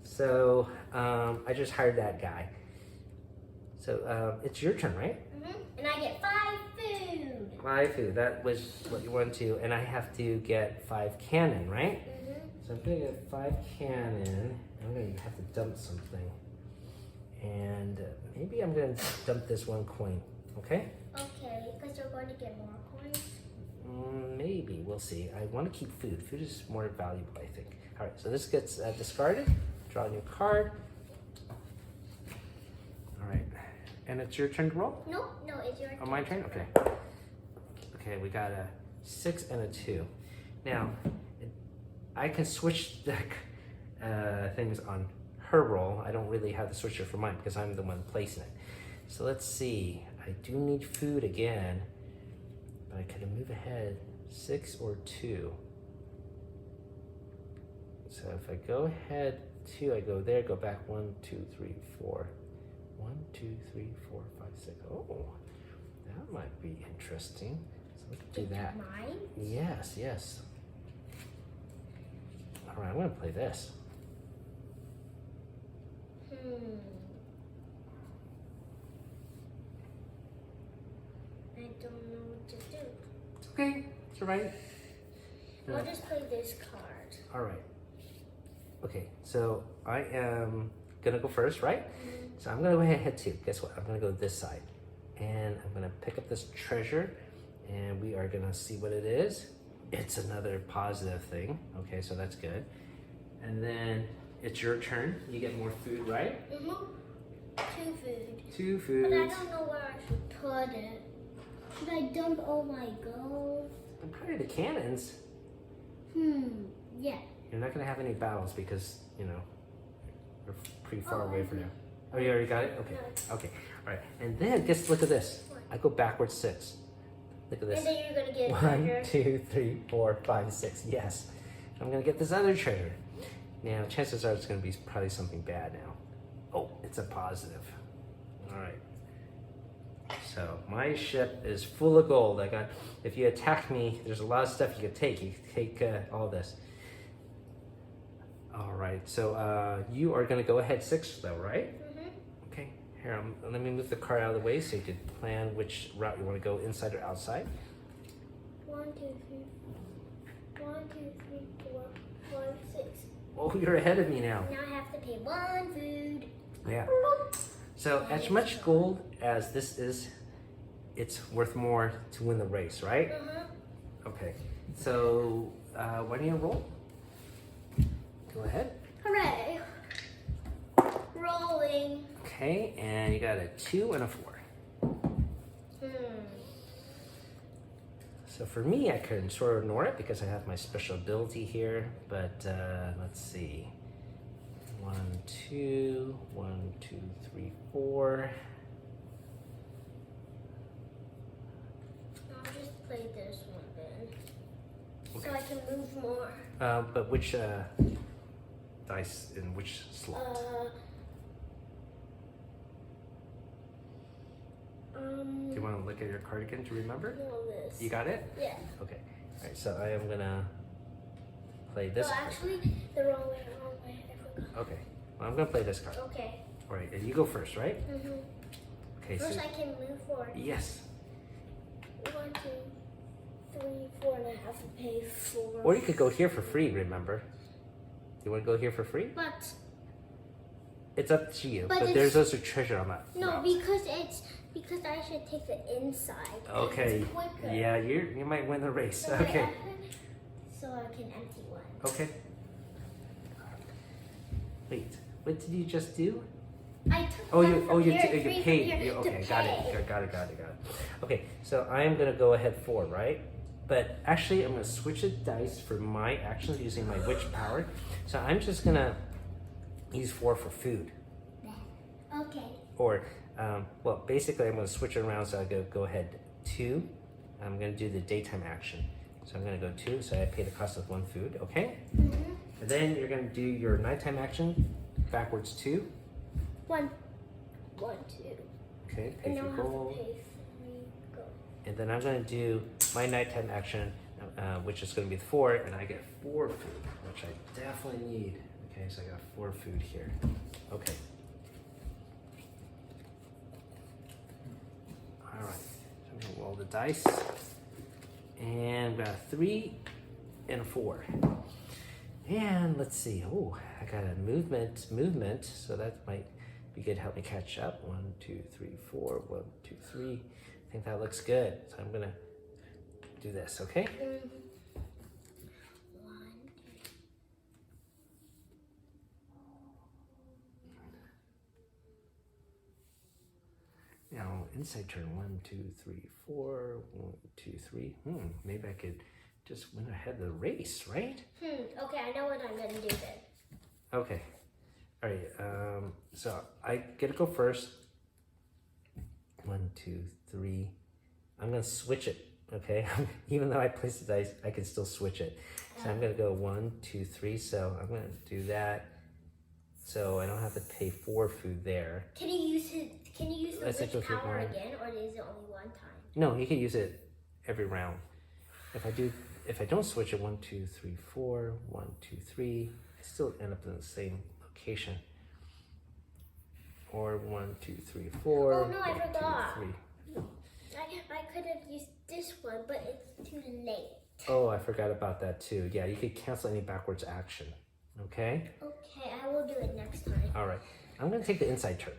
So I just hired that guy. So it's your turn, right? And I get 5 food. 5 food, that was what you wanted to. And I have to get 5 cannon, right? So I'm gonna get 5 cannon. I'm gonna have to dump something. And maybe I'm gonna dump this 1 coin, okay? Okay, because you're going to get more coins? Maybe, we'll see. I want to keep food. Food is more valuable, I think. All right, so this gets discarded. Draw a new card. All right, and it's your turn to roll? No, it's your turn. Oh, my turn? Okay. Okay, we got a 6 and a 2. Now, I can switch the things on her roll. I don't really have the switcher for mine because I'm the one placing it. So let's see. I do need food again, but I could move ahead 6 or 2. So if I go ahead 2, I go there, go back 1, 2, 3, 4. 1, 2, 3, 4, 5, 6. Oh, that might be interesting. So let's do that. Mine? Yes, yes. All right, I'm gonna play this. I don't know what to do. Okay, it's all right. I'll just play this card. All right. Okay, so I am gonna go first, right? So I'm gonna go ahead 2. Guess what? I'm gonna go this side. And I'm gonna pick up this treasure and we are gonna see what it is. It's another positive thing. Okay, so that's good. And then it's your turn. You get more food, right? 2 food. 2 foods. But I don't know where I should put it. Should I dump all my gold? And probably the cannons. Yeah. You're not gonna have any battles because, you know, we're pretty far away from now. Oh, you already got it? Okay. No. Okay. All right. And then look at this. I go backwards 6. Look at this. And then you're gonna get 1, 2, 3, 4, 5, 6. Yes. I'm gonna get this other treasure. Now, chances are it's gonna be probably something bad now. Oh, it's a positive. All right. So my ship is full of gold. If you attack me, there's a lot of stuff you could take. You can take all this. All right. So you are gonna go ahead 6 though, right? Okay. Here, let me move the card out of the way so you can plan which route you want to go, inside or outside. 1, 2, 3. 1, 2, 3, 4, 5, 6. Oh, you're ahead of me now. Now I have to pay 1 food. Yeah. So as much gold as this is, it's worth more to win the race, right? Okay. So why don't you roll? Go ahead. Hooray! Rolling. Okay, and you got a 2 and a 4. So for me, I can sort of ignore it because I have my special ability here. But let's see. 1, 2, 1, 2, 3, 4. I'll just play this one then. Okay. So I can move more. But which dice in which slot? Do you want to look at your card again to remember? No, this. You got it? Yeah. Okay. All right, so I am gonna play this Oh, card. actually, the wrong way. I forgot. Okay. Well, I'm gonna play this card. Okay. All right, and you go first, right? Okay. First, so I can move forward. yes. 1, 2, 3, 4, and I have to pay 4. Or you could go here for free. Remember? You want to go here for free? But It's up to you. But But there's also treasure on that. no, route. because I should take the inside. Okay. It's quicker. Yeah, you might win the race. So Okay. so I can empty one. Okay. Wait, what did you just do? I took Oh, one you from here, you 3 from paid. here to Okay, got pay. it. Got it. Okay, so I am gonna go ahead 4, right? But actually, I'm gonna switch the dice for my actions using my witch power. So I'm just gonna use 4 for food. Okay. Or, well, basically I'm gonna switch it around, so I go ahead 2. I'm gonna do the daytime action. So I'm gonna go 2, so I pay the cost of 1 food, okay? Mm-hmm. And then you're gonna do your nighttime action, backwards 2. 1, 2. Okay, pay And now I for have to gold. pay 3 gold. And then I'm gonna do my nighttime action, which is gonna be 4, and I get 4 food, which I definitely need. Okay, so I got 4 food here. Okay. All right, so I'm gonna roll the dice. And we got a 3 and a 4. And let's see, oh, I got a movement, so that might be good to help me catch up. 1, 2, 3, 4, 1, 2, 3. I think that looks good. So I'm gonna do this, okay? 1, 2. Now, inside turn, 1, 2, 3, 4, 1, 2, 3. Maybe I could just win ahead of the race, right? Okay, I know what I'm gonna do then. Okay. All right, so I get to go first. 1, 2, 3. I'm gonna switch it, okay? Even though I placed the dice, I can still switch it. So I'm gonna go 1, 2, 3. So I'm gonna do that. So I don't have to pay 4 food there. Can you use it? Can you use the Let's witch go through power one. again, or is it only one time? No, you can use it every round. If I don't switch it, 1, 2, 3, 4, 1, 2, 3, I still end up in the same location. Or 1, 2, 3, 4. Oh, no, I 1, forgot. 2, 3. I could have used this one, but it's too late. Oh, I forgot about that too. Yeah, you could cancel any backwards action. Okay? Okay, I will do it next time. All right. I'm going to take the inside turn.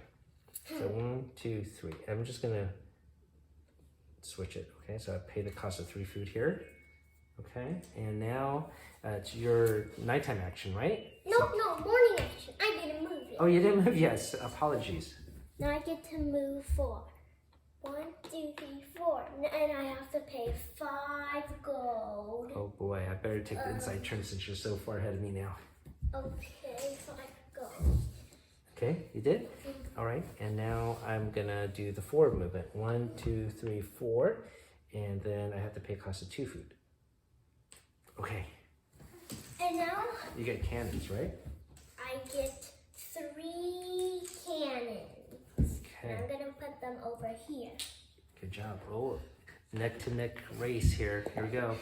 So 1, 2, 3. I'm just going to switch it. Okay, so I pay the cost of 3 food here. Okay, and now it's your nighttime action, right? No, morning action. I didn't move it. Oh, you didn't move? Yes, apologies. Now I get to move 4. 1, 2, 3, 4. And I have to pay 5 gold. Oh boy, I better take the inside turn since you're so far ahead of me now. Okay, 5 gold. Okay, you did? All right, and now I'm gonna do the forward movement. 1, 2, 3, 4, and then I have to pay a cost of 2 food. Okay. And now You get cannons, right? I get 3 cannons. Okay. And I'm gonna put them over here. Good job. Oh, neck to neck race here. Here we go.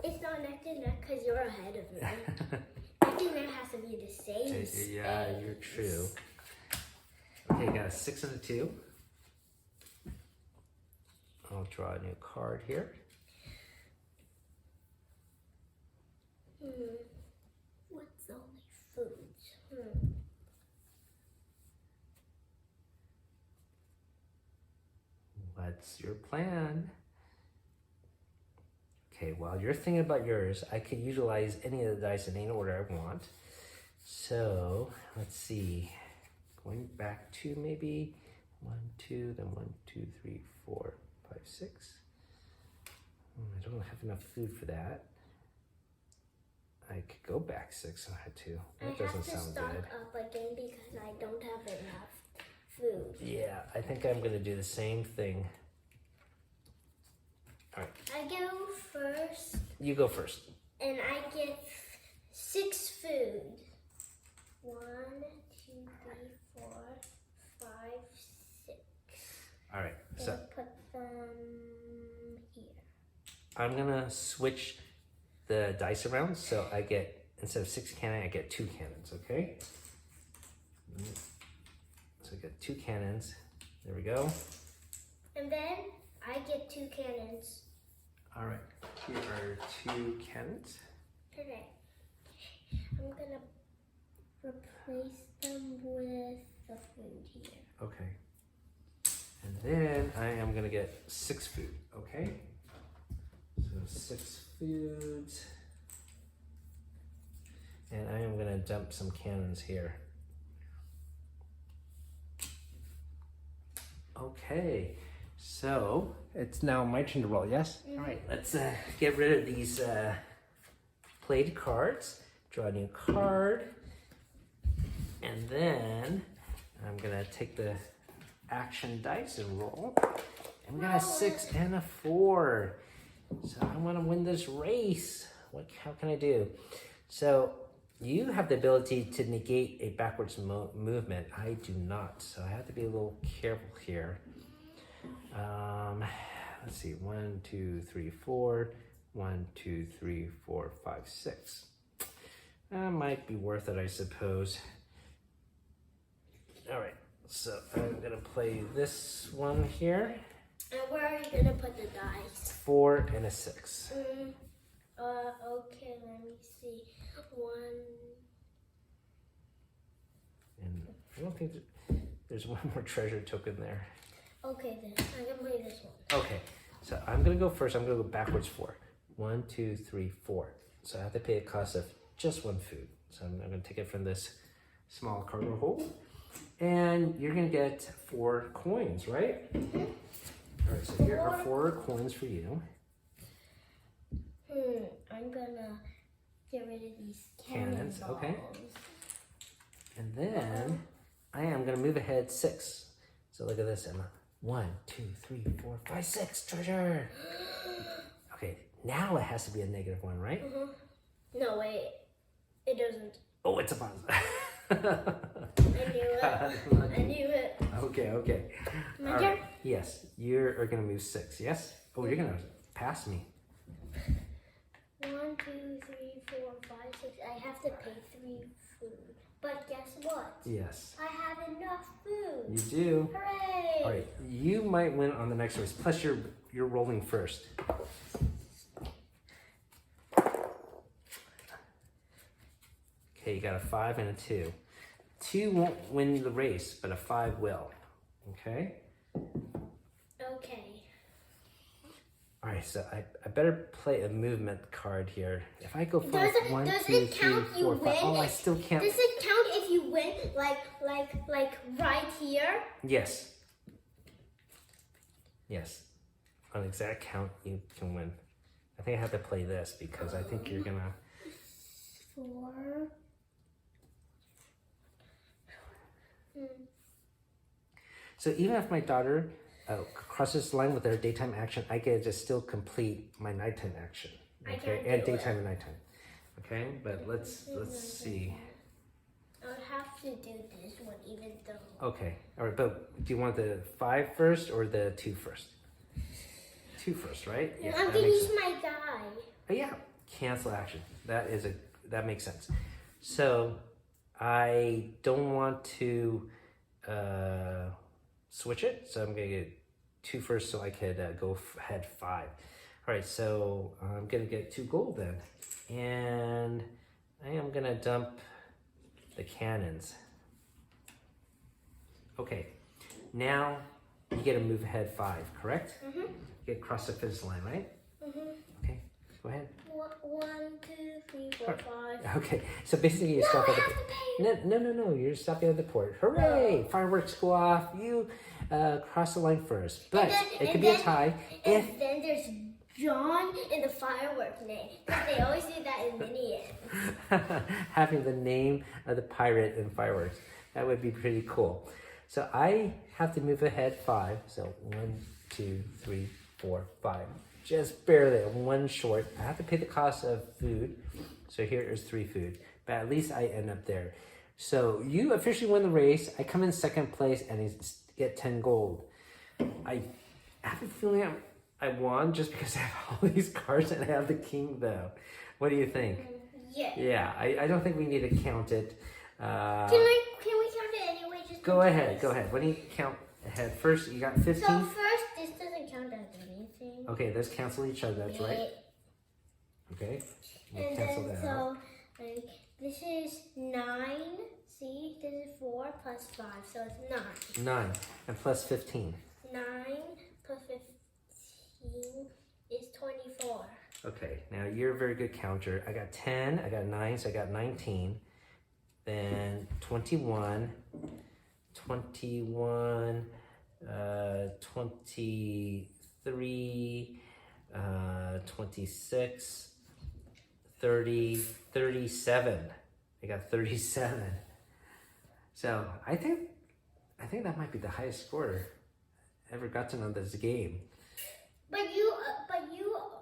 It's not neck to neck because you're ahead of me. Neck to neck has to be the same. Yeah, space. you're true. Okay, got a 6 and a 2. I'll draw a new card here. What's only foods? What's your plan? Okay, while you're thinking about yours, I could utilize any of the dice in any order I want. So, let's see. Going back to maybe 1, 2, then 1, 2, 3, 4, 5, 6. I don't have enough food for that. I could go back 6 if I had to. That doesn't sound good. I have to stock up again because I don't have enough food. Yeah, I think I'm gonna do the same thing. All right. I go first, You go first. and I get 6 food. 1, 2, 3, 4, 5, 6. All right. Then So put them here. I'm gonna switch the dice around, so I get, instead of 6 cannons, I get 2 cannons. Okay. So I get 2 cannons. There we go. And then I get 2 cannons. All right. Here are 2 cannons. Okay. I'm gonna replace them with the food here. Okay. And then I am gonna get 6 food. Okay. So 6 foods. And I am gonna dump some cannons here. Okay, so it's now my turn to roll, yes? All right, let's get rid of these played cards. Draw a new card. And then I'm gonna take the action dice and roll. And we got a 6 and a 4. So I want to win this race. How can I do? So you have the ability to negate a backwards movement. I do not. So I have to be a little careful here. Let's see. 1, 2, 3, 4. 1, 2, 3, 4, 5, 6. That might be worth it, I suppose. All right. So I'm gonna play this one here. And where are you gonna put the dice? 4 and a 6. Okay, let me see. 1. And I don't think there's one more treasure token there. Okay, then I'm gonna play this one. Okay, so I'm gonna go first. I'm gonna go backwards 4. 1, 2, 3, 4. So I have to pay a cost of just 1 food. So I'm gonna take it from this small cargo hold. And you're gonna get 4 coins, right? Mm-hmm. All right, so here are 4 coins for you. I'm gonna get rid of these Cannons, cannonballs. okay. And then I am gonna move ahead 6. So look at this, Emma. 1, 2, 3, 4, 5, 6 treasure. Okay, now it has to be a -1, right? No, wait. It doesn't. Oh, it's a positive. I knew it. I knew it. Okay. My All turn? right. Yes, you are gonna move 6, yes? Oh, you're gonna pass me. 1, 2, 3, 4, 5, 6. I have to pay 3 food. But guess what? Yes. I have enough food. You do. Hooray! All right, you might win on the next race. Plus, you're rolling first. Okay, you got a 5 and a 2. 2 won't win the race, but a 5 will. Okay. Okay. All right, so I better play a movement card here. If I go for Does 1, it 2, 3, count you 4, 5. win? Oh, I still can't. Does it count if you win, like right here? Yes. Yes. On exact count, you can win. I think I have to play this because I think you're gonna. 4. So even if my daughter crosses the line with their daytime action, I get to still complete my nighttime action. I Okay, can't and do daytime and nighttime. Okay, but let's see. I'll have to do this one even though. Okay, all right, but do you want the 5 first or the 2 first? 2 first, right? I'm that gonna makes use sense. my die. Oh, yeah, cancel action. That makes sense. So I don't want to switch it, so I'm gonna get 2 first so I could go ahead 5. All right, so I'm gonna get 2 gold then, and I am gonna dump the cannons. Okay, now you get to move ahead 5, correct? Mm-hmm. You get across the finish line, right? Mm-hmm. Okay, go ahead. 1, 2, 3, 4, 5. Okay, so basically you stop I at the have to pay. No, you're stopping at the port. Hooray! Fireworks go off. You cross the line first, but it could be a tie if. And then there's John in the fireworks name. Because they always do that in mini having the name of the pirate in fireworks. That would be pretty cool. So I have to move ahead 5. So 1, 2, 3, 4, 5. Just barely 1 short. I have to pay the cost of food. So here is 3 food. But at least I end up there. So you officially win the race. I come in 2nd place and I get 10 gold. I have a feeling I won just because I have all these cards and I have the king though. What do you think? Yeah. Yeah, I don't think we need to count it. Can we count it anyway? Just Go ahead. Why don't you count ahead? First, you got 15. So first, this doesn't count as anything. Okay, let's cancel each other. That's right. Okay. We'll And cancel then that out. like this is 9. See, this is 4 plus 5, so it's 9. 9 and plus 15. 9 plus 15 is 24. Okay, now you're a very good counter. I got 10, I got 9, so I got 19. Then 21, 23, 26, 30, 37. I got 37. So I think I think that might be the highest score ever gotten on this game. But you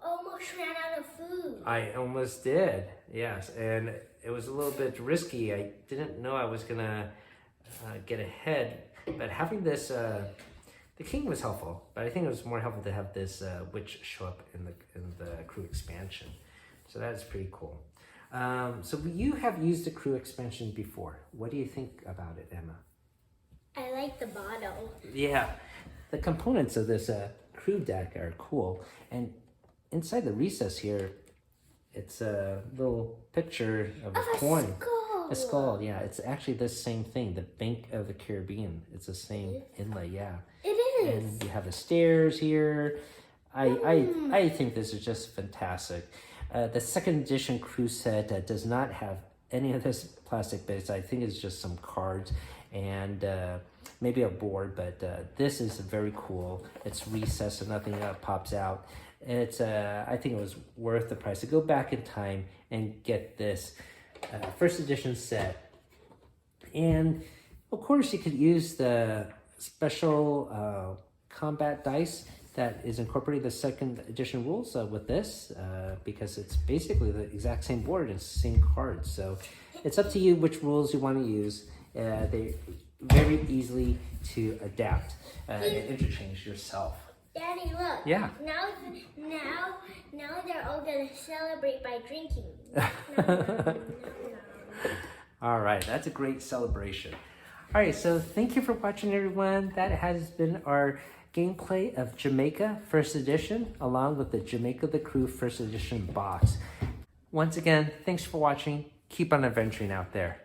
almost ran out of food. I almost did, yes, and it was a little bit risky. I didn't know I was gonna get ahead, but having this, the king was helpful, but I think it was more helpful to have this witch show up in the crew expansion. So that is pretty cool. So you have used the crew expansion before. What do you think about it, Emma? I like the bottle. Yeah, the components of this crew deck are cool, and inside the recess here, it's a little picture of a coin. Skull. A skull, yeah. It's actually the same thing, the Bank of the Caribbean. It's the same inlay, yeah. It is. And you have the stairs here. I think this is just fantastic. The second edition crew set does not have any of this plastic bits. I think it's just some cards and maybe a board, but this is very cool. It's recessed so nothing pops out. It's I think it was worth the price to go back in time and get this first edition set. And of course you could use the special combat dice that is incorporating the second edition rules with this because it's basically the exact same board and same cards. So it's up to you which rules you want to use. They're very easily to adapt and interchange yourself. Daddy, look. Yeah. Now they're all gonna celebrate by drinking. All right, that's a great celebration. All right, so thank you for watching, everyone. That has been our gameplay of Jamaica First Edition, along with the Jamaica the Crew First Edition box. Once again, thanks for watching. Keep on adventuring out there.